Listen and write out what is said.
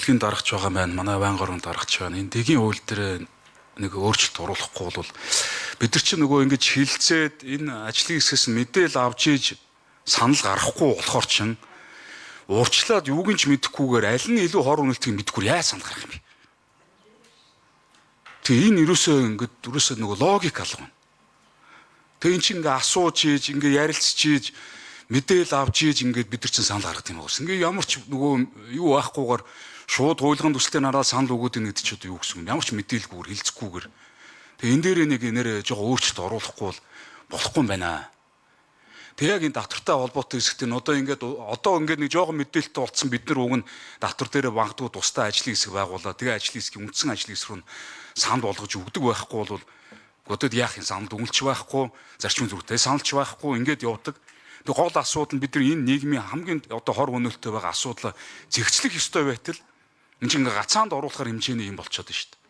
Дэлхийн дарагч байгаа маань манай байнга орон дарагч байна. Энэ дэгийн хууль дээр нэг өөрчлөлт оруулахгүй бол бид нар чинь нөгөө ингэж хилцээд энэ ажлын хэсгээс мэдээл авч ийж санал гаргахгүй болохоор чинь уурчлаад юуг нь ч мэдэхгүйгээр аль нь илүү хор үнэлтийг мэдэхгүй яаж санал гаргах юм бэ? Тэгээ энэ ерөөсөө нөгөө логик алга байна. Тэгээ эн чинь ингээ асууж ийж ингээ ярилцж ийж мэдээл авч ийж ингээд бид нар чинь санал гаргах юм байна. Ингээ ямар ч нөгөө юу байхгүйгээр шууд хуйлган төсөлтөөр хараад санал өгөөд ийн гэдэг ч одоо юу гэсэн юм. Ямар ч мэдээлгүйгээр хилцэхгүйгээр. Тэгээ энэ дээр нэг нэрээ жоо өөрчлөлт оруулахгүй бол болохгүй юм байна. Тэг яг энэ давтартай холбоотой хэсэгт нь одоо ингээд нэг жоохон мэдээлэлтэй болцсон бид нар уг нь давтар дээр бангадгүй тустай ажлын хэсэг байгуулаад тэгээ ажлын хэсгийн үндсэн ажлын хэсэг рүү санал болгож өгдөг байхгүй бол godод яах юм санал дүгнэлч байхгүй зарчмын зүрхтэй саналч байхгүй ингээд явдаг. Тэг гол асуудал нь бид нар энэ нийгмийн хамгийн одоо хор өнөөлтөй байгаа асуудлаа зэгцлэх ёстой байтал энэ чинь ингээ гацаанд оруулахар хэмжээний юм болчиход байна шүү дээ.